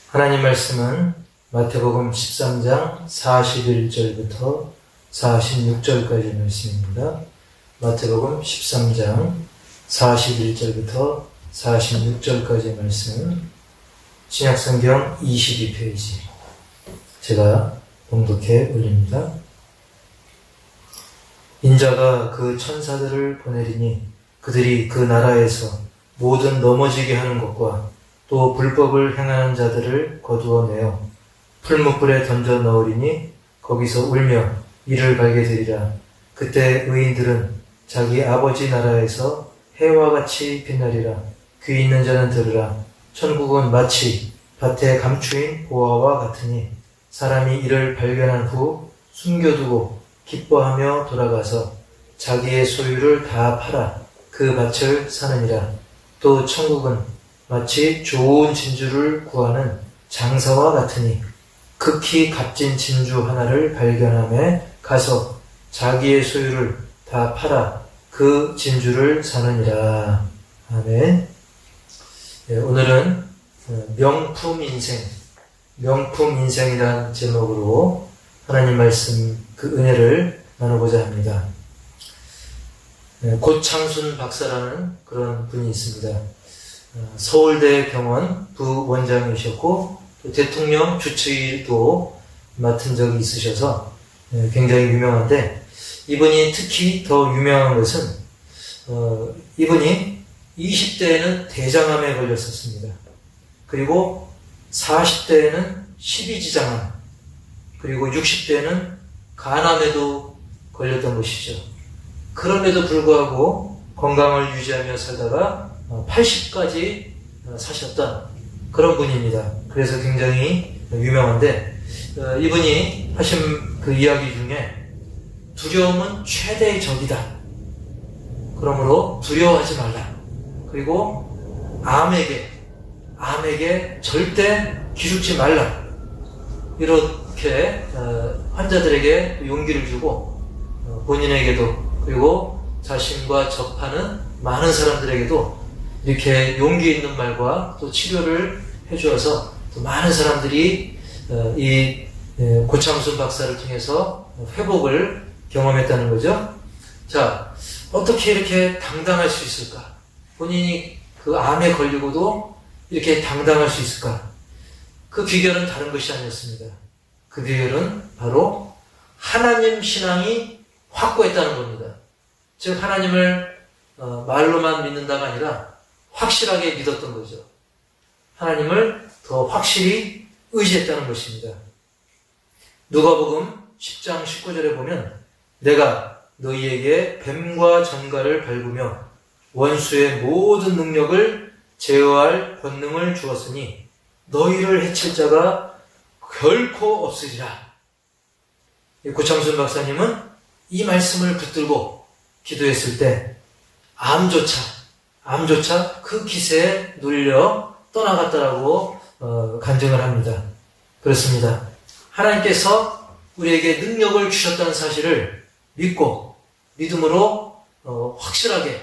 하나님 말씀은 마태복음 13장 41절부터 46절까지 말씀입니다. 마태복음 13장 41절부터 46절까지 말씀, 신약성경 22페이지 제가 봉독해 올립니다. 인자가 그 천사들을 보내리니 그들이 그 나라에서 모든 넘어지게 하는 것과 또 불법을 행하는 자들을 거두어내어 풀무불에 던져 넣으리니 거기서 울며 이를 갈게 되리라. 그때 의인들은 자기 아버지 나라에서 해와 같이 빛나리라. 귀 있는 자는 들으라. 천국은 마치 밭에 감추인 보화와 같으니 사람이 이를 발견한 후 숨겨두고 기뻐하며 돌아가서 자기의 소유를 다 팔아 그 밭을 사느니라. 또 천국은 마치 좋은 진주를 구하는 장사와 같으니 극히 값진 진주 하나를 발견함에 가서 자기의 소유를 다 팔아 그 진주를 사느니라. 아멘. 네, 오늘은 명품 인생이라는 제목으로 하나님 말씀 그 은혜를 나누고자 합니다. 고창순 박사라는 그런 분이 있습니다. 서울대 병원 부원장이셨고 또 대통령 주치의도 맡은 적이 있으셔서 굉장히 유명한데, 이분이 특히 더 유명한 것은 이분이 20대에는 대장암에 걸렸었습니다. 그리고 40대에는 십이지장암, 그리고 60대에는 간암에도 걸렸던 것이죠. 그럼에도 불구하고 건강을 유지하며 살다가 80까지 사셨던 그런 분입니다. 그래서 굉장히 유명한데, 이분이 하신 그 이야기 중에 두려움은 최대의 적이다. 그러므로 두려워하지 말라. 그리고 암에게 절대 기죽지 말라. 이렇게 환자들에게 용기를 주고 본인에게도 그리고 자신과 접하는 많은 사람들에게도 이렇게 용기 있는 말과 또 치료를 해주어서 또 많은 사람들이 이 고창순 박사를 통해서 회복을 경험했다는 거죠. 자, 어떻게 이렇게 당당할 수 있을까? 본인이 그 암에 걸리고도 이렇게 당당할 수 있을까? 그 비결은 다른 것이 아니었습니다. 그 비결은 바로 하나님 신앙이 확고했다는 겁니다. 즉 하나님을 말로만 믿는다가 아니라 확실하게 믿었던 거죠. 하나님을 더 확실히 의지했다는 것입니다. 누가복음 10장 19절에 보면 내가 너희에게 뱀과 전갈을 밟으며 원수의 모든 능력을 제어할 권능을 주었으니 너희를 해칠 자가 결코 없으리라. 고창순 박사님은 이 말씀을 붙들고 기도했을 때 암조차 그 기세에 눌려 떠나갔다라고 간증을 합니다. 그렇습니다. 하나님께서 우리에게 능력을 주셨다는 사실을 믿고 믿음으로 확실하게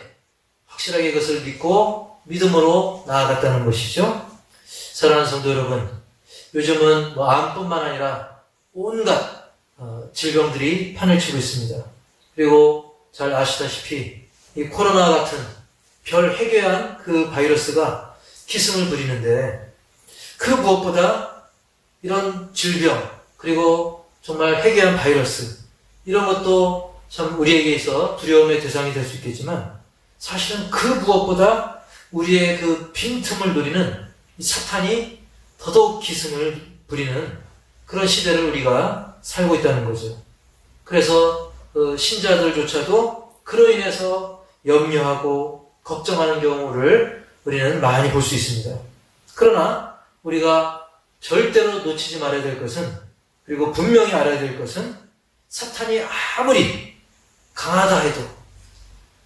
그것을 믿고 믿음으로 나아갔다는 것이죠. 사랑하는 성도 여러분, 요즘은 암뿐만 아니라 온갖 질병들이 판을 치고 있습니다. 그리고 잘 아시다시피 이 코로나 같은 별 해괴한 그 바이러스가 기승을 부리는데, 그 무엇보다 이런 질병 그리고 정말 해괴한 바이러스, 이런 것도 참 우리에게 있어 두려움의 대상이 될 수 있겠지만, 사실은 그 무엇보다 우리의 그 빈틈을 노리는 이 사탄이 더더욱 기승을 부리는 그런 시대를 우리가 살고 있다는 거죠. 그래서 신자들조차도 그로 인해서 염려하고 걱정하는 경우를 우리는 많이 볼 수 있습니다. 그러나 우리가 절대로 놓치지 말아야 될 것은, 그리고 분명히 알아야 될 것은, 사탄이 아무리 강하다 해도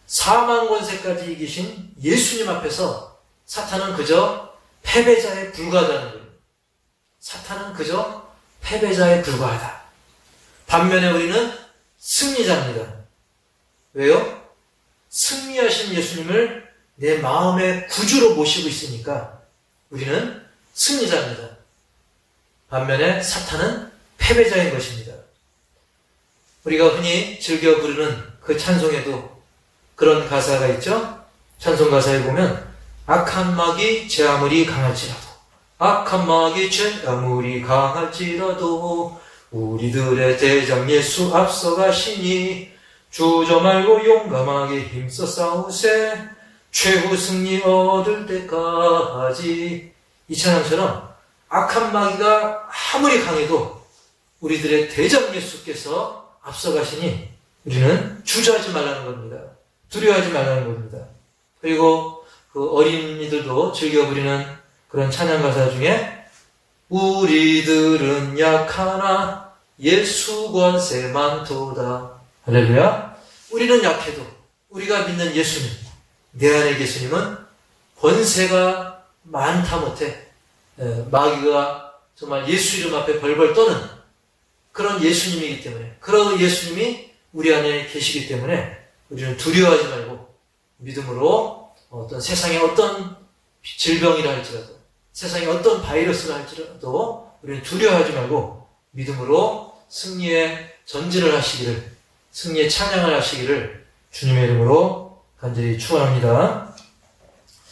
사망 권세까지 이기신 예수님 앞에서 사탄은 그저 패배자에 불과하다는 거예요. 사탄은 그저 패배자에 불과하다. 반면에 우리는 승리자입니다. 왜요? 승리하신 예수님을 내 마음의 구주로 모시고 있으니까 우리는 승리자입니다. 반면에 사탄은 패배자인 것입니다. 우리가 흔히 즐겨 부르는 그 찬송에도 그런 가사가 있죠. 찬송 가사에 보면 악한 마귀 제 아무리 강할지라도 악한 마귀 제 아무리 강할지라도 우리들의 대장 예수 앞서가시니 주저 말고 용감하게 힘써 싸우세 최후 승리 얻을 때까지. 이 찬양처럼 악한 마귀가 아무리 강해도 우리들의 대장 예수께서 앞서가시니 우리는 주저하지 말라는 겁니다. 두려워하지 말라는 겁니다. 그리고 그 어린이들도 즐겨 부리는 그런 찬양 가사 중에 우리들은 약하나 예수 권세 많도다. 할렐루야. 우리는 약해도 우리가 믿는 예수님, 내 안의 예수님은 권세가 많다 못해 마귀가 정말 예수 이름 앞에 벌벌 떠는 그런 예수님이기 때문에, 그런 예수님이 우리 안에 계시기 때문에 우리는 두려워하지 말고 믿음으로 어떤 세상의 어떤 질병이라 할지라도, 세상의 어떤 바이러스라 할지라도 우리는 두려워하지 말고 믿음으로 승리의 전진을 하시기를, 승리의 찬양을 하시기를 주님의 이름으로 간절히 축원합니다.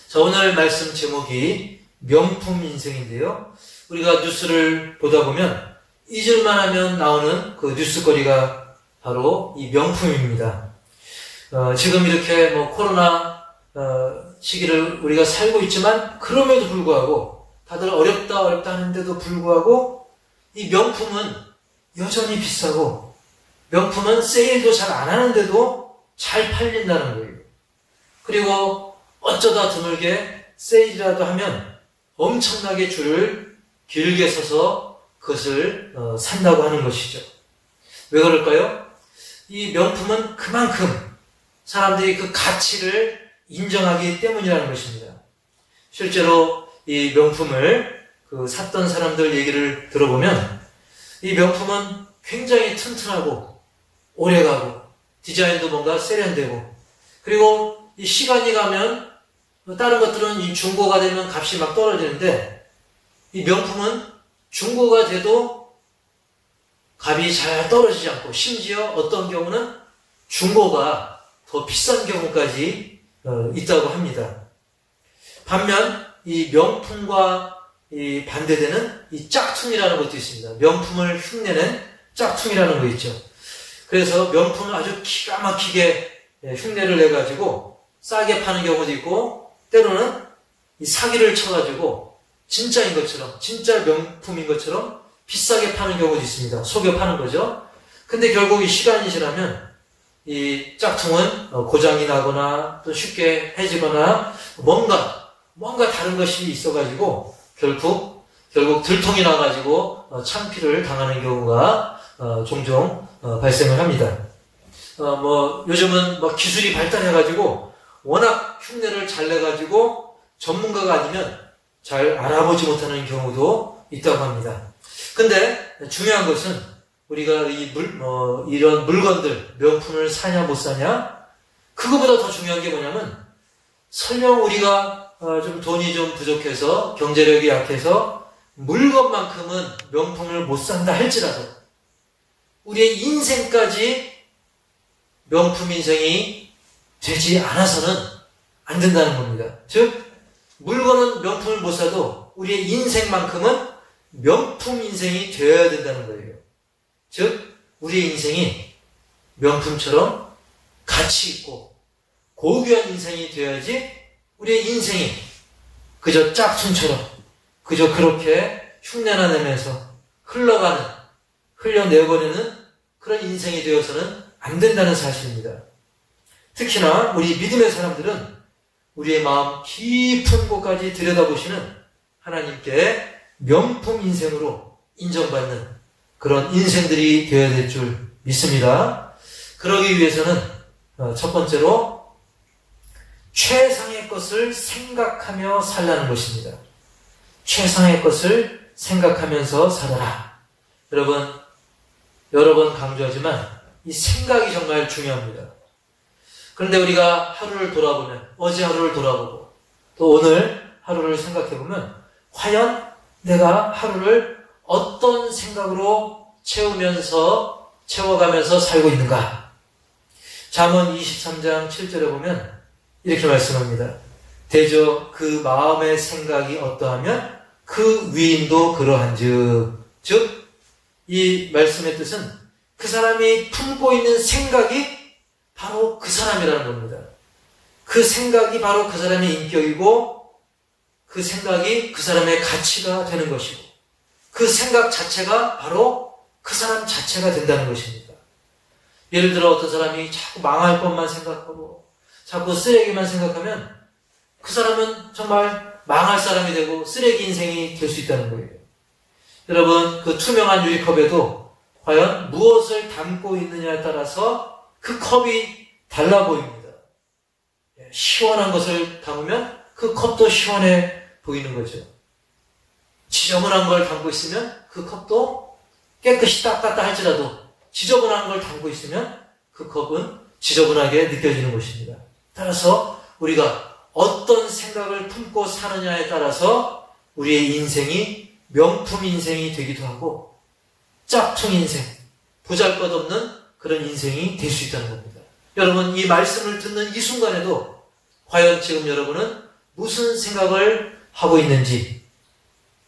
자, 오늘 말씀 제목이 명품 인생인데요. 우리가 뉴스를 보다 보면 잊을만 하면 나오는 그 뉴스거리가 바로 이 명품입니다. 지금 이렇게 코로나 시기를 우리가 살고 있지만 그럼에도 불구하고 다들 어렵다 하는데도 불구하고 이 명품은 여전히 비싸고 명품은 세일도 잘 안 하는데도 잘 팔린다는 거예요. 그리고 어쩌다 드물게 세일이라도 하면 엄청나게 줄을 길게 서서 그것을 산다고 하는 것이죠. 왜 그럴까요? 이 명품은 그만큼 사람들이 그 가치를 인정하기 때문이라는 것입니다. 실제로 이 명품을 샀던 사람들 얘기를 들어보면 이 명품은 굉장히 튼튼하고 오래가고 디자인도 뭔가 세련되고, 그리고 이 시간이 가면 다른 것들은 이 중고가 되면 값이 막 떨어지는데 이 명품은 중고가 돼도 값이 잘 떨어지지 않고, 심지어 어떤 경우는 중고가 더 비싼 경우까지 있다고 합니다. 반면 이 명품과 이 반대되는 이 짝퉁이라는 것도 있습니다. 명품을 흉내낸 짝퉁이라는 거 있죠. 그래서 명품을 아주 기가 막히게 흉내를 내가지고 싸게 파는 경우도 있고, 때로는 이 사기를 쳐가지고 진짜인 것처럼, 진짜 명품인 것처럼 비싸게 파는 경우도 있습니다. 속여 파는 거죠. 근데 결국 이 시간이 지나면 이 짝퉁은 고장이 나거나 또 쉽게 해지거나 뭔가 다른 것이 있어가지고 결국 들통이 나가지고 창피를 당하는 경우가 종종 발생을 합니다. 요즘은 기술이 발달해가지고 워낙 흉내를 잘 내가지고 전문가가 아니면 잘 알아보지 못하는 경우도 있다고 합니다. 근데 중요한 것은 우리가 이런 물건들, 명품을 사냐 못 사냐, 그거보다 더 중요한 게 뭐냐면, 설령 우리가 좀 돈이 좀 부족해서 경제력이 약해서 물건만큼은 명품을 못 산다 할지라도 우리의 인생까지 명품 인생이 되지 않아서는 안 된다는 겁니다. 즉 물건은 명품을 못 사도 우리의 인생만큼은 명품 인생이 되어야 된다는 거예요. 즉 우리의 인생이 명품처럼 가치 있고 고귀한 인생이 되어야지, 우리의 인생이 그저 짝퉁처럼 그저 그렇게 흉내나 내면서 흘려내버리는 그런 인생이 되어서는 안 된다는 사실입니다. 특히나 우리 믿음의 사람들은 우리의 마음 깊은 곳까지 들여다보시는 하나님께 명품 인생으로 인정받는 그런 인생들이 되어야 될 줄 믿습니다. 그러기 위해서는 첫 번째로 최상의 것을 생각하며 살라는 것입니다. 최상의 것을 생각하면서 살아라. 여러분, 여러 번 강조하지만 이 생각이 정말 중요합니다. 그런데 우리가 하루를 돌아보면, 어제 하루를 돌아보고 또 오늘 하루를 생각해보면 과연 내가 하루를 어떤 생각으로 채워가면서 살고 있는가? 잠언 23장 7절에 보면 이렇게 말씀합니다. 대저 그 마음의 생각이 어떠하면 그 위인도 그러한즉. 즉, 이 말씀의 뜻은 그 사람이 품고 있는 생각이 바로 그 사람이라는 겁니다. 그 생각이 바로 그 사람의 인격이고 그 생각이 그 사람의 가치가 되는 것이고 그 생각 자체가 바로 그 사람 자체가 된다는 것입니다. 예를 들어 어떤 사람이 자꾸 망할 것만 생각하고 자꾸 쓰레기만 생각하면 그 사람은 정말 망할 사람이 되고 쓰레기 인생이 될 수 있다는 거예요. 여러분, 그 투명한 유리컵에도 과연 무엇을 담고 있느냐에 따라서 그 컵이 달라 보입니다. 시원한 것을 담으면 그 컵도 시원해 보이는 거죠. 지저분한 걸 담고 있으면 그 컵도 깨끗이 닦았다 할지라도 지저분한 걸 담고 있으면 그 컵은 지저분하게 느껴지는 것입니다. 따라서 우리가 어떤 생각을 품고 사느냐에 따라서 우리의 인생이 명품 인생이 되기도 하고 짝퉁 인생, 보잘것없는 그런 인생이 될 수 있다는 겁니다. 여러분, 이 말씀을 듣는 이 순간에도 과연 지금 여러분은 무슨 생각을 하고 있는지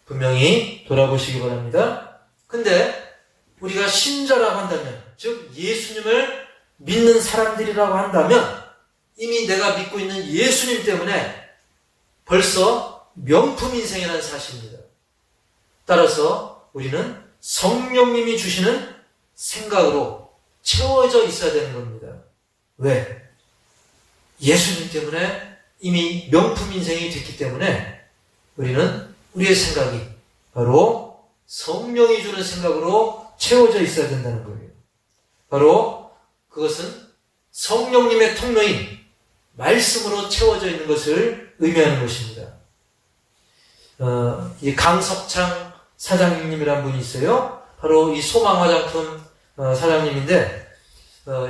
분명히 돌아보시기 바랍니다. 근데 우리가 신자라고 한다면, 즉 예수님을 믿는 사람들이라고 한다면 이미 내가 믿고 있는 예수님 때문에 벌써 명품 인생이라는 사실입니다. 따라서 우리는 성령님이 주시는 생각으로 채워져 있어야 되는 겁니다. 왜? 예수님 때문에 이미 명품 인생이 됐기 때문에 우리는 우리의 생각이 바로 성령이 주는 생각으로 채워져 있어야 된다는 거예요. 바로 그것은 성령님의 통로인 말씀으로 채워져 있는 것을 의미하는 것입니다. 이 강석창 사장님이란 분이 있어요. 바로 이 소망화장품 사장님인데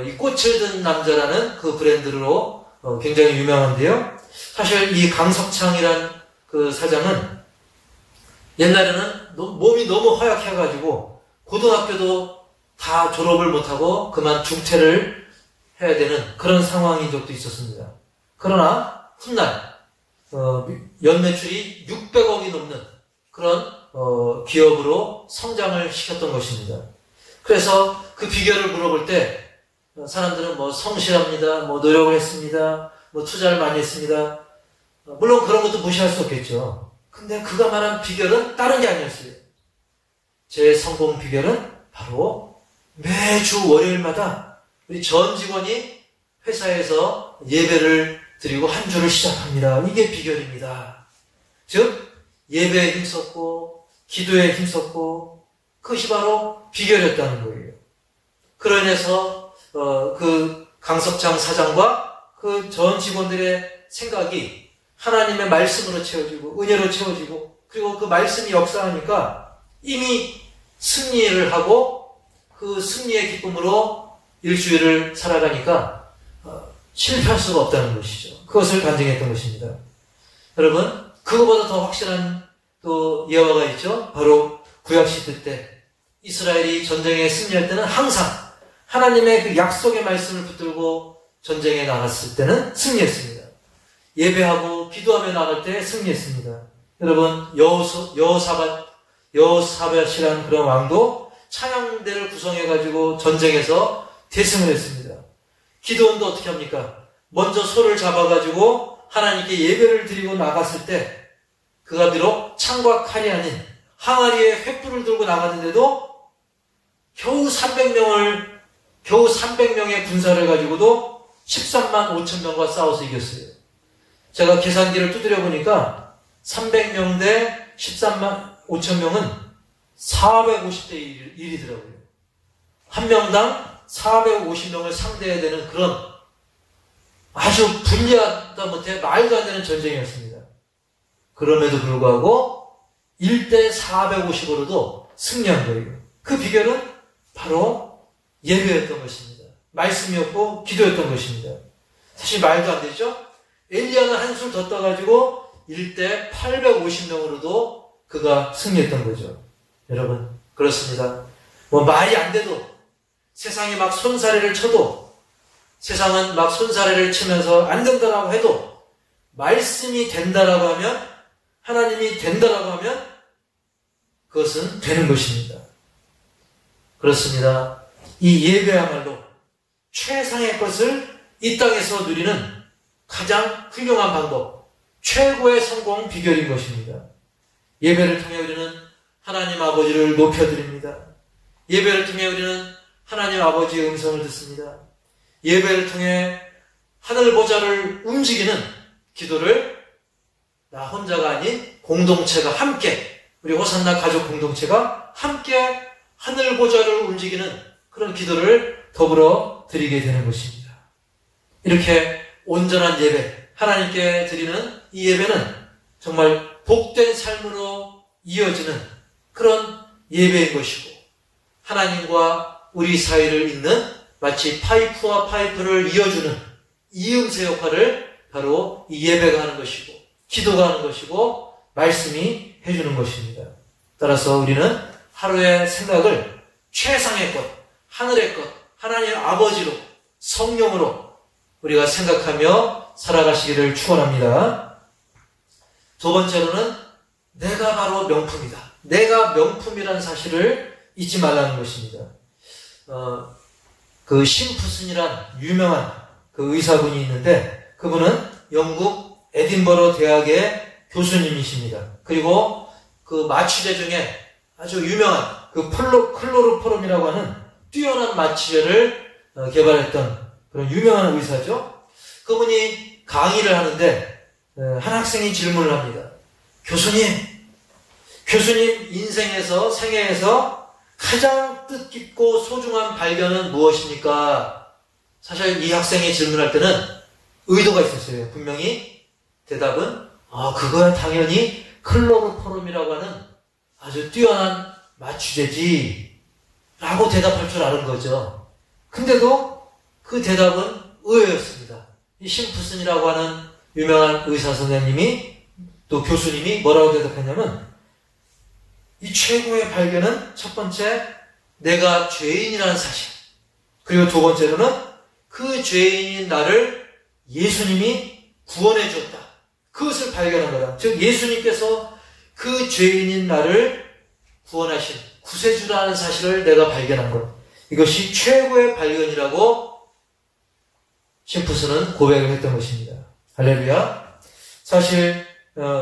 이 꽃을 든 남자라는 그 브랜드로 굉장히 유명한데요. 사실 이 강석창이란 그 사장은 옛날에는 몸이 너무 허약해가지고 고등학교도 다 졸업을 못하고 그만 중퇴를 해야 되는 그런 상황인 적도 있었습니다. 그러나 훗날 연매출이 600억이 넘는 그런 기업으로 성장을 시켰던 것입니다. 그래서 그 비결을 물어볼 때 사람들은 뭐 성실합니다, 뭐 노력을 했습니다, 뭐 투자를 많이 했습니다. 물론 그런 것도 무시할 수 없겠죠. 근데 그가 말한 비결은 다른 게 아니었어요. 제 성공 비결은 바로 매주 월요일마다 우리 전 직원이 회사에서 예배를 드리고 한 주를 시작합니다. 이게 비결입니다. 즉 예배에 힘썼고 기도에 힘썼고 그것이 바로 비결이었다는 거예요. 그로 인해서 그 강석창 사장과 그 전 직원들의 생각이 하나님의 말씀으로 채워지고 은혜로 채워지고 그리고 그 말씀이 역사하니까 이미 승리를 하고 그 승리의 기쁨으로 일주일을 살아가니까 실패할 수가 없다는 것이죠. 그것을 간증했던 것입니다. 여러분, 그거보다 더 확실한 또 예화가 있죠. 바로 구약시대 때 이스라엘이 전쟁에 승리할 때는 항상 하나님의 그 약속의 말씀을 붙들고 전쟁에 나갔을 때는 승리했습니다. 예배하고 기도하며 나갈 때 승리했습니다. 여러분, 여호사밧이라는 그런 왕도 찬양대를 구성해가지고 전쟁에서 대승을 했습니다. 기도원도 어떻게 합니까? 먼저 소를 잡아가지고 하나님께 예배를 드리고 나갔을 때 그가 비록 창과 칼이 아닌 항아리에 횃불을 들고 나갔는데도 겨우 300명의 군사를 가지고도 13만 5천 명과 싸워서 이겼어요. 제가 계산기를 두드려 보니까 300명 대 13만 5천 명은 450대 1이더라고요. 한 명당 450명을 상대해야 되는 그런 아주 불리하다 못해 말도 안 되는 전쟁이었습니다. 그럼에도 불구하고 1대 450으로도 승리한 거예요. 그 비결은 바로 예배였던 것입니다. 말씀이었고 기도였던 것입니다. 사실 말도 안 되죠? 엘리야는 한술 더 떠가지고 1대 850명으로도 그가 승리했던 거죠. 여러분, 그렇습니다. 뭐 말이 안 돼도, 세상이 막 손사래를 쳐도, 세상은 막 손사래를 치면서 안 된다라고 해도, 말씀이 된다라고 하면, 하나님이 된다라고 하면, 그것은 되는 것입니다. 그렇습니다. 이 예배야말로 최상의 것을 이 땅에서 누리는 가장 훌륭한 방법, 최고의 성공 비결인 것입니다. 예배를 통해 우리는 하나님 아버지를 높여드립니다. 예배를 통해 우리는 하나님 아버지의 음성을 듣습니다. 예배를 통해 하늘 보좌를 움직이는 기도를 나 혼자가 아닌 공동체가 함께, 우리 호산나 가족 공동체가 함께 하늘 보좌를 움직이는 그런 기도를 더불어 드리게 되는 것입니다. 이렇게 온전한 예배, 하나님께 드리는 이 예배는 정말 복된 삶으로 이어지는 그런 예배인 것이고, 하나님과 우리 사이를 잇는 마치 파이프와 파이프를 이어주는 이음새 역할을 바로 이 예배가 하는 것이고, 기도가 하는 것이고, 말씀이 해주는 것입니다. 따라서 우리는 하루의 생각을 최상의 것, 하늘의 것, 하나님 아버지로, 성령으로 우리가 생각하며 살아가시기를 축원합니다. 두 번째로는 내가 바로 명품이다. 내가 명품이라는 사실을 잊지 말라는 것입니다. 그 심푸슨이란 유명한 그 의사분이 있는데, 그분은 영국 에딘버러 대학의 교수님이십니다. 그리고 그 마취제 중에 아주 유명한 그 클로로포름이라고 하는 뛰어난 마취제를 개발했던 그런 유명한 의사죠. 그분이 강의를 하는데 한 학생이 질문을 합니다. 교수님 인생에서, 생애에서 가장 뜻깊고 소중한 발견은 무엇입니까? 사실 이 학생이 질문할 때는 의도가 있었어요. 분명히 대답은 그거야 당연히 클로로포름이라고 하는 아주 뛰어난 마취제지 라고 대답할 줄 아는 거죠. 근데도 그 대답은 의외였습니다. 이 심푸슨이라고 하는 유명한 의사 선생님이, 또 교수님이 뭐라고 대답했냐면, 이 최고의 발견은 첫 번째, 내가 죄인이라는 사실, 그리고 두 번째로는 그 죄인인 나를 예수님이 구원해 주었다. 그것을 발견한 거다. 즉 예수님께서 그 죄인인 나를 구원하신 구세주라는 사실을 내가 발견한 것. 이것이 최고의 발견이라고 심푸스는 고백을 했던 것입니다. 할렐루야. 사실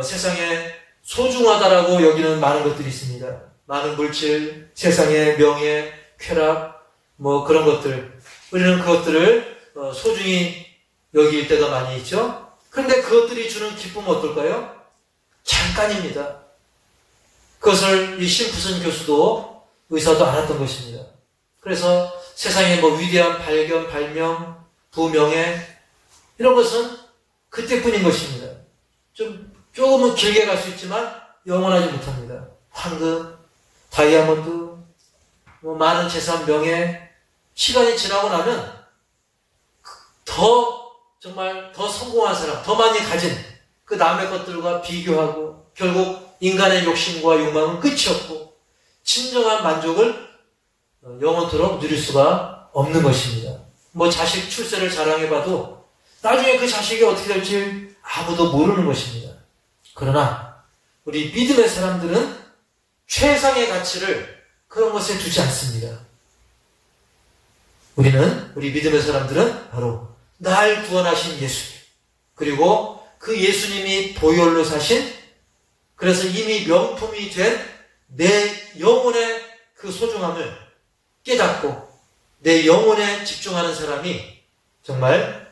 세상에 소중하다라고 여기는 많은 것들이 있습니다. 많은 물질, 세상의 명예, 쾌락, 뭐 그런 것들. 우리는 그것들을 소중히 여길 때가 많이 있죠. 그런데 그것들이 주는 기쁨은 어떨까요? 잠깐입니다. 그것을 이 심푸슨 교수도, 의사도 알았던 것입니다. 그래서 세상에 뭐 위대한 발견, 발명, 부명예, 이런 것은 그때뿐인 것입니다. 조금은 길게 갈 수 있지만 영원하지 못합니다. 황금, 다이아몬드, 뭐 많은 재산, 명예, 시간이 지나고 나면 정말 더 성공한 사람, 더 많이 가진 그 남의 것들과 비교하고 결국 인간의 욕심과 욕망은 끝이 없고 진정한 만족을 영원토록 누릴 수가 없는 것입니다. 뭐 자식 출세를 자랑해봐도 나중에 그 자식이 어떻게 될지 아무도 모르는 것입니다. 그러나 우리 믿음의 사람들은 최상의 가치를 그런 것에 두지 않습니다. 우리 믿음의 사람들은 바로 날 구원하신 예수님, 그리고 그 예수님이 보혈로 사신, 그래서 이미 명품이 된 내 영혼의 그 소중함을 깨닫고 내 영혼에 집중하는 사람이 정말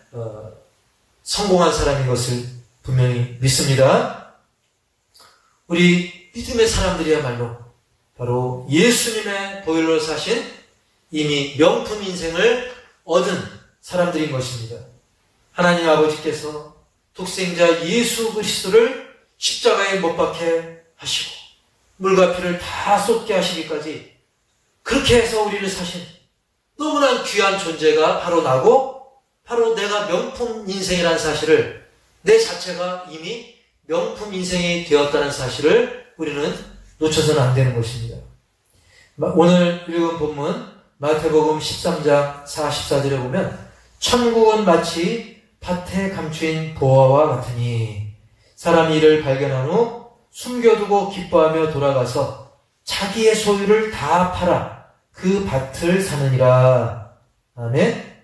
성공한 사람인 것을 분명히 믿습니다. 우리 믿음의 사람들이야말로 바로 예수님의 보혈로 사신 이미 명품 인생을 얻은 사람들인 것입니다. 하나님 아버지께서 독생자 예수 그리스도를 십자가에 못 박게 하시고 물과 피를 다 쏟게 하시기까지 그렇게 해서 우리를 사신 너무나 귀한 존재가 바로 나고, 바로 내가 명품 인생이라는 사실을, 내 자체가 이미 명품 인생이 되었다는 사실을 우리는 놓쳐서는 안 되는 것입니다. 오늘 읽은 본문 마태복음 13장 44절에 보면 천국은 마치 밭에 감추인 보화와 같으니 사람이 이를 발견한 후 숨겨두고 기뻐하며 돌아가서 자기의 소유를 다 팔아 그 밭을 사느니라. 아멘.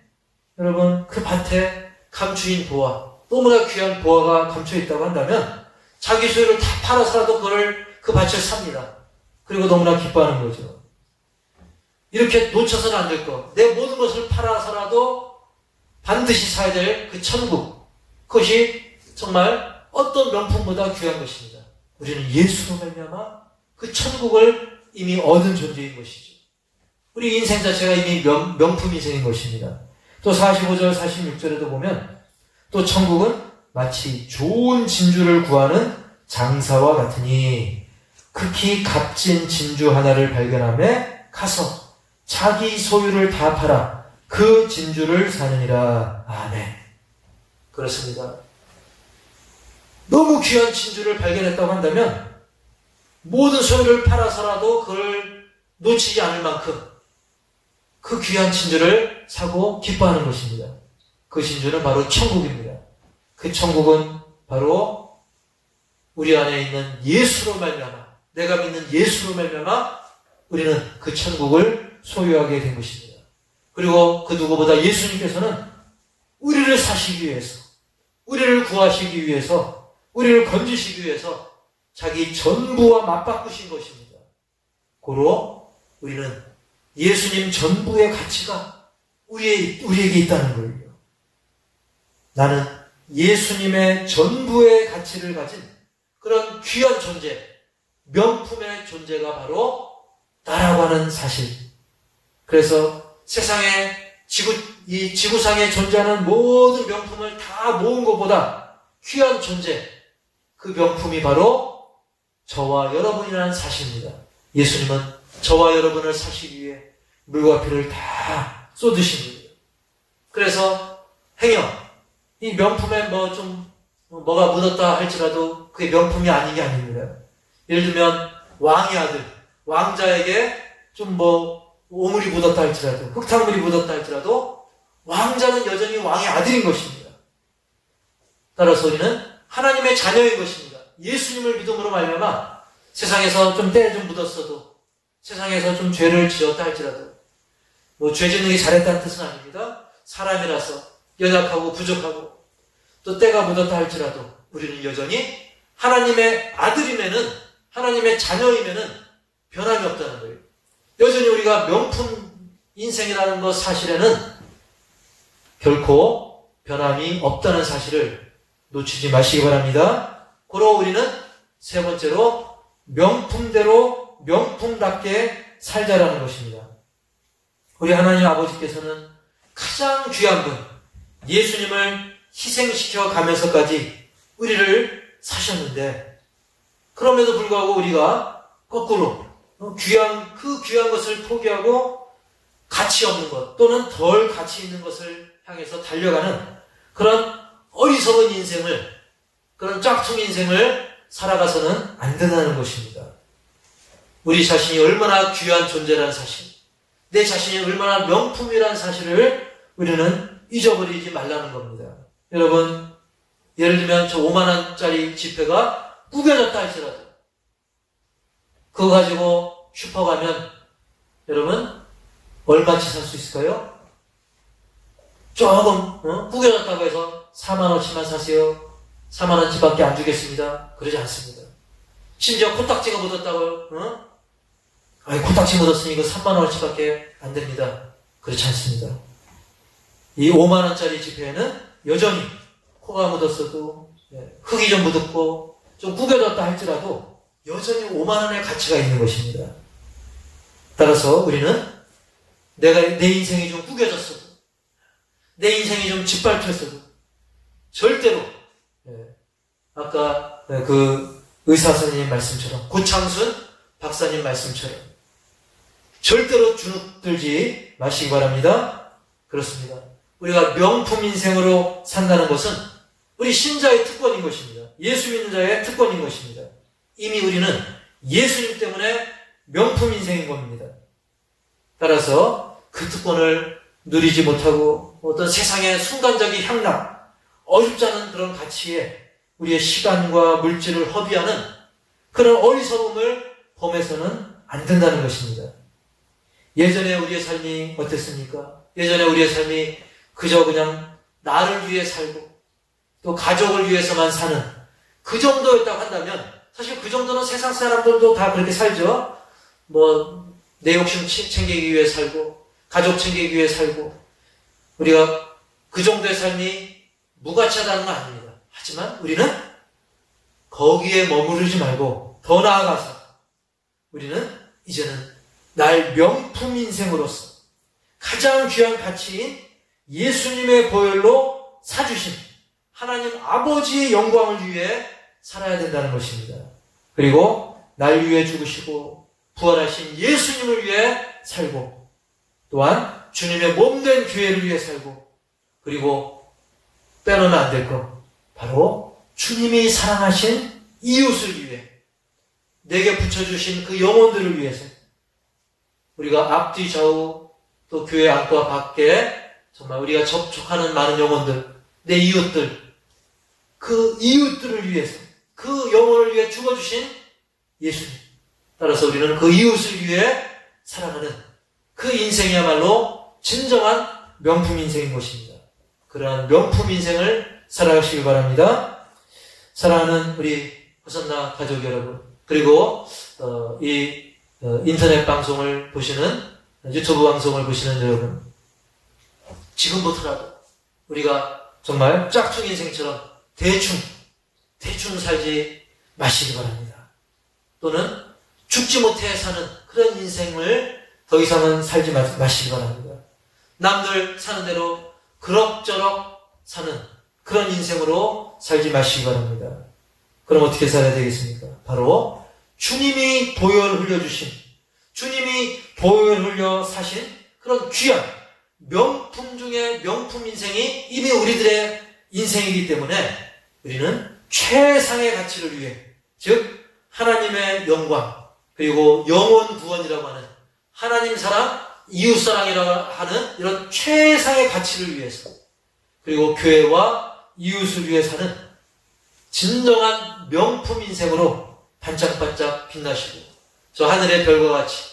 여러분, 그 밭에 감추인 보화, 너무나 귀한 보화가 감춰있다고 한다면 자기 소유를 다 팔아서라도 그 밭을 삽니다. 그리고 너무나 기뻐하는 거죠. 이렇게 놓쳐서는 안 될 것. 내 모든 것을 팔아서라도 반드시 사야 될 그 천국. 그것이 정말 어떤 명품보다 귀한 것입니다. 우리는 예수로 말미암아 그 천국을 이미 얻은 존재인 것이죠. 우리 인생 자체가 이미 명품 인생인 것입니다. 또 45절, 46절에도 보면 또 천국은 마치 좋은 진주를 구하는 장사와 같으니 극히 값진 진주 하나를 발견하며 가서 자기 소유를 다 팔아 그 진주를 사느니라. 아멘. 그렇습니다. 너무 귀한 진주를 발견했다고 한다면 모든 소유를 팔아서라도 그걸 놓치지 않을 만큼 그 귀한 진주를 사고 기뻐하는 것입니다. 그 진주는 바로 천국입니다. 그 천국은 바로 우리 안에 있는 예수로 말미암아, 내가 믿는 예수로 말미암아 우리는 그 천국을 소유하게 된 것입니다. 그리고 그 누구보다 예수님께서는 우리를 사시기 위해서, 우리를 구하시기 위해서, 우리를 건지시기 위해서 자기 전부와 맞바꾸신 것입니다. 고로 우리는 예수님 전부의 가치가 우리에게 있다는 거예요. 나는 예수님의 전부의 가치를 가진 그런 귀한 존재, 명품의 존재가 바로 나라고 하는 사실. 그래서 세상에 이 지구상에 존재하는 모든 명품을 다 모은 것보다 귀한 존재, 그 명품이 바로 저와 여러분이라는 사실입니다. 예수님은 저와 여러분을 사시기 위해 물과 피를 다 쏟으십니다. 그래서 행여 이 명품에 뭐가 묻었다 할지라도 그게 명품이 아닌 게 아닙니다. 예를 들면 왕의 아들, 왕자에게 오물이 묻었다 할지라도, 흙탕물이 묻었다 할지라도 왕자는 여전히 왕의 아들인 것입니다. 따라서 우리는 하나님의 자녀인 것입니다. 예수님을 믿음으로 말미암아 세상에서 때에 묻었어도, 세상에서 죄를 지었다 할지라도, 죄 짓는 게 잘했다는 뜻은 아닙니다. 사람이라서 연약하고 부족하고 또 때가 묻었다 할지라도 우리는 여전히 하나님의 아들이면은, 하나님의 자녀이면은 변함이 없다는 거예요. 여전히 우리가 명품 인생이라는 것 사실에는 결코 변함이 없다는 사실을 놓치지 마시기 바랍니다. 고로 우리는 세 번째로 명품대로 명품답게 살자라는 것입니다. 우리 하나님 아버지께서는 가장 귀한 분, 예수님을 희생시켜 가면서까지 우리를 사셨는데, 그럼에도 불구하고 우리가 거꾸로 그 귀한 것을 포기하고 가치 없는 것 또는 덜 가치 있는 것을 향해서 달려가는 그런 어리석은 인생을, 그런 짝퉁 인생을 살아가서는 안 된다는 것입니다. 우리 자신이 얼마나 귀한 존재라는 사실, 내 자신이 얼마나 명품이라는 사실을 우리는 잊어버리지 말라는 겁니다. 여러분, 예를 들면 저 5만 원짜리 지폐가 구겨졌다 할지라도 그거 가지고 슈퍼 가면 여러분 얼마치 살 수 있을까요? 조금 구겨졌다고 해서 4만 원치만 사세요. 4만 원치밖에 안 주겠습니다. 그러지 않습니다. 심지어 코딱지가 묻었다고 코딱지 묻었으니 이거 3만 원치밖에 안 됩니다. 그렇지 않습니다. 이 5만 원짜리 지폐에는 여전히 코가 묻었어도, 흙이 좀 묻었고 좀 구겨졌다 할지라도 여전히 5만 원의 가치가 있는 것입니다. 따라서 우리는 내 인생이 좀 구겨졌어도, 내 인생이 좀 짓밟혔어도 절대로 아까 그 의사 선생님 말씀처럼, 고창순 박사님 말씀처럼 절대로 주눅들지 마시기 바랍니다. 그렇습니다. 우리가 명품 인생으로 산다는 것은 우리 신자의 특권인 것입니다. 예수 믿는 자의 특권인 것입니다. 이미 우리는 예수님 때문에 명품 인생인 겁니다. 따라서 그 특권을 누리지 못하고 어떤 세상의 순간적인 향락, 어줍지 않은 그런 가치에 우리의 시간과 물질을 허비하는 그런 어리석음을 범해서는 안 된다는 것입니다. 예전에 우리의 삶이 어땠습니까? 예전에 우리의 삶이 그저 그냥 나를 위해 살고 또 가족을 위해서만 사는 그 정도였다고 한다면 사실 그 정도는 세상 사람들도 다 그렇게 살죠. 내 욕심 챙기기 위해 살고 가족 챙기기 위해 살고 우리가 그 정도의 삶이 무가치하다는 건 아닙니다. 하지만 우리는 거기에 머무르지 말고 더 나아가서 우리는 이제는 날 명품 인생으로서 가장 귀한 가치인 예수님의 보혈로 사주신 하나님 아버지의 영광을 위해 살아야 된다는 것입니다. 그리고 날 위해 죽으시고 부활하신 예수님을 위해 살고 또한 주님의 몸된 교회를 위해 살고 그리고 빼놓으면 안 될 것 바로 주님이 사랑하신 이웃을 위해 내게 붙여주신 그 영혼들을 위해서 우리가 앞뒤 좌우 또 교회 안과 밖에 정말 우리가 접촉하는 많은 영혼들 내 이웃들 그 이웃들을 위해서 그 영혼을 위해 죽어주신 예수님 따라서 우리는 그 이웃을 위해 살아가는 그 인생이야말로 진정한 명품 인생인 것입니다. 그러한 명품 인생을 살아가시길 바랍니다. 사랑하는 우리 호산나 가족 여러분 그리고 인터넷 방송을 보시는 유튜브 방송을 보시는 여러분 지금부터라도 우리가 정말 짝퉁 인생처럼 대충 살지 마시기 바랍니다. 또는 죽지 못해 사는 그런 인생을 더 이상은 살지 마시기 바랍니다. 남들 사는 대로 그럭저럭 사는 그런 인생으로 살지 마시기 바랍니다. 그럼 어떻게 살아야 되겠습니까? 바로 주님이 보혈 흘려주신 주님이 보혈 흘려 사신 그런 귀한 명품 중에 명품 인생이 이미 우리들의 인생이기 때문에 우리는 최상의 가치를 위해 즉 하나님의 영광 그리고 영혼 구원이라고 하는 하나님 사랑 이웃사랑이라고 하는 이런 최상의 가치를 위해서 그리고 교회와 이웃을 위해 사는 진정한 명품 인생으로 반짝반짝 빛나시고 저 하늘의 별과 같이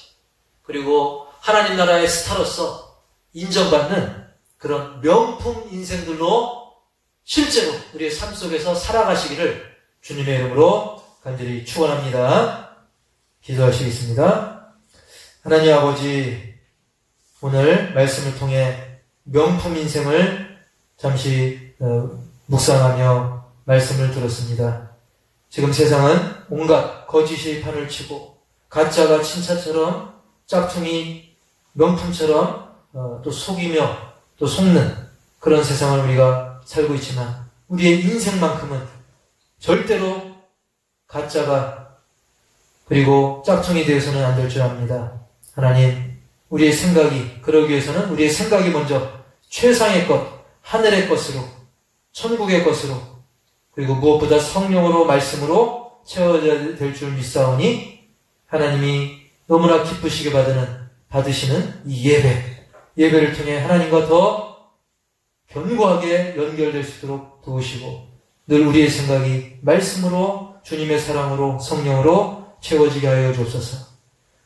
그리고 하나님 나라의 스타로서 인정받는 그런 명품 인생들로 실제로 우리의 삶 속에서 살아가시기를 주님의 이름으로 간절히 축원합니다. 기도하시겠습니다. 하나님 아버지 오늘 말씀을 통해 명품 인생을 잠시 묵상하며 말씀을 들었습니다. 지금 세상은 온갖 거짓이 판을 치고 가짜가 진짜처럼 짝퉁이 명품처럼 또 속이며 또 속는 그런 세상을 우리가 살고 있지만 우리의 인생만큼은 절대로 가짜가 그리고 짝퉁이 되어서는 안 될 줄 압니다. 하나님 우리의 생각이 그러기 위해서는 우리의 생각이 먼저 최상의 것 하늘의 것으로 천국의 것으로 그리고 무엇보다 성령으로 말씀으로 채워져야 될 줄 믿사오니 하나님이 너무나 기쁘시게 받으시는 이 예배를 통해 하나님과 더 견고하게 연결될 수 있도록 도우시고 늘 우리의 생각이 말씀으로 주님의 사랑으로 성령으로 채워지게 하여 주옵소서.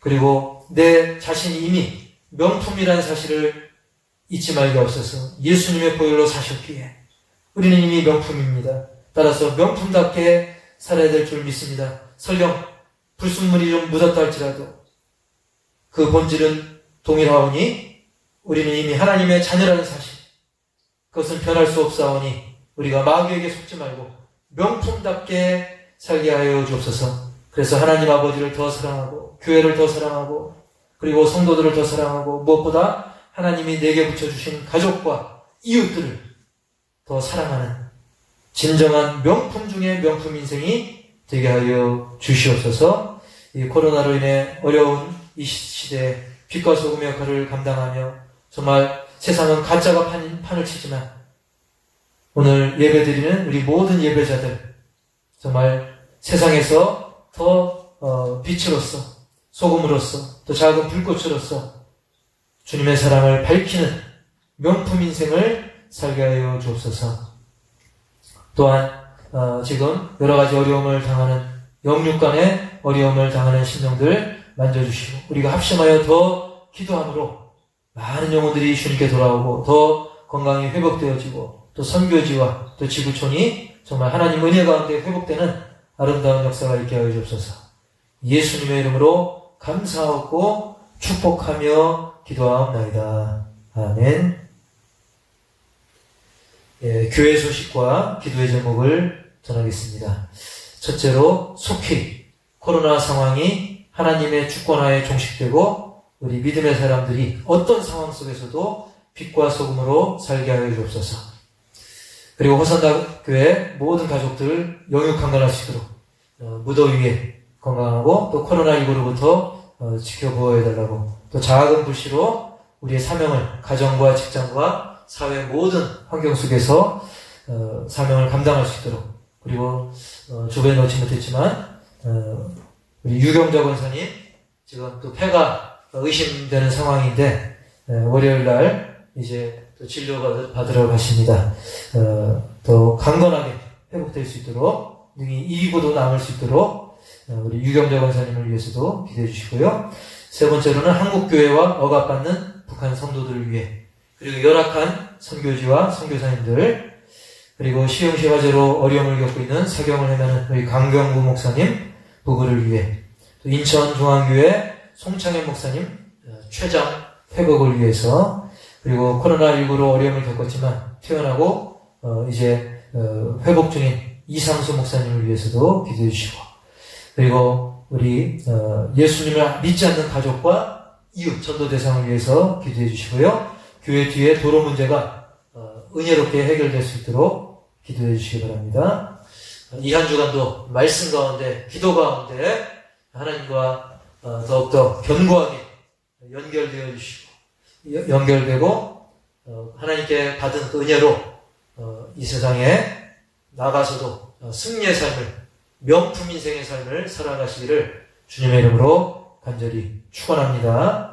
그리고 내 자신이 이미 명품이라는 사실을 잊지 말게 없어서 예수님의 보혈로 사셨기에 우리는 이미 명품입니다. 따라서 명품답게 살아야 될 줄 믿습니다. 설령 불순물이 좀 묻었다 할지라도 그 본질은 동일하오니 우리는 이미 하나님의 자녀라는 사실 그것은 변할 수 없사오니 우리가 마귀에게 속지 말고 명품답게 살게 하여 주옵소서. 그래서 하나님 아버지를 더 사랑하고 교회를 더 사랑하고 그리고 성도들을 더 사랑하고 무엇보다 하나님이 내게 붙여주신 가족과 이웃들을 더 사랑하는 진정한 명품 중에 명품 인생이 되게 하여 주시옵소서. 이 코로나로 인해 어려운 이 시대에 빛과 소금의 역할을 감당하며 정말 세상은 가짜가 판을 치지만 오늘 예배드리는 우리 모든 예배자들 정말 세상에서 더 빛으로서 소금으로서 또 작은 불꽃으로서 주님의 사랑을 밝히는 명품 인생을 살게 하여 주옵소서. 또한 지금 여러 가지 어려움을 당하는 영육 간의 어려움을 당하는 심령들 만져주시고 우리가 합심하여 더 기도함으로 많은 영혼들이 주님께 돌아오고 더 건강이 회복되어지고 또 선교지와 또 지구촌이 정말 하나님 은혜 가운데 회복되는 아름다운 역사가 있게 하여 주옵소서. 예수님의 이름으로 감사하고 축복하며 기도하옵나이다. 아멘. 교회 소식과 기도의 제목을 전하겠습니다. 첫째로 속히 코로나 상황이 하나님의 주권하에 종식되고 우리 믿음의 사람들이 어떤 상황 속에서도 빛과 소금으로 살게 하여 주옵소서. 그리고 호산다 교회 모든 가족들 영육 강건할 수 있도록 무더위에 건강하고 또 코로나19로부터 지켜보아야 달라고 또 작은 불씨로 우리의 사명을 가정과 직장과 사회 모든 환경 속에서 사명을 감당할 수 있도록 그리고 주변에 넣지 못했지만 우리 유경자 권사님 지금 또 폐가 의심되는 상황인데 월요일 날 이제 또 진료 받으러 가십니다. 더 강건하게 회복될 수 있도록 능히 이기고도 남을 수 있도록 우리 유경자 권사님을 위해서도 기도해 주시고요. 세 번째로는 한국교회와 억압받는 북한 성도들을 위해 그리고 열악한 선교지와 선교사님들 그리고 시흥시 화재로 어려움을 겪고 있는 사경을 헤매는 우리 강경구 목사님 부부를 위해 또 인천중앙교회 송창현 목사님 췌장 회복을 위해서 그리고 코로나19로 어려움을 겪었지만 퇴원하고 이제 회복 중인 이상수 목사님을 위해서도 기도해 주시고 그리고 우리 예수님을 믿지 않는 가족과 이웃 전도 대상을 위해서 기도해 주시고요. 교회 뒤에 도로 문제가 은혜롭게 해결될 수 있도록 기도해 주시기 바랍니다. 이 한 주간도 말씀 가운데 기도 가운데 하나님과 더욱더 견고하게 연결되어 주시고 연결되고 하나님께 받은 그 은혜로 이 세상에 나가서도 승리의 삶을 명품 인생의 삶을 살아가시기를 주님의 이름으로 간절히 축원합니다.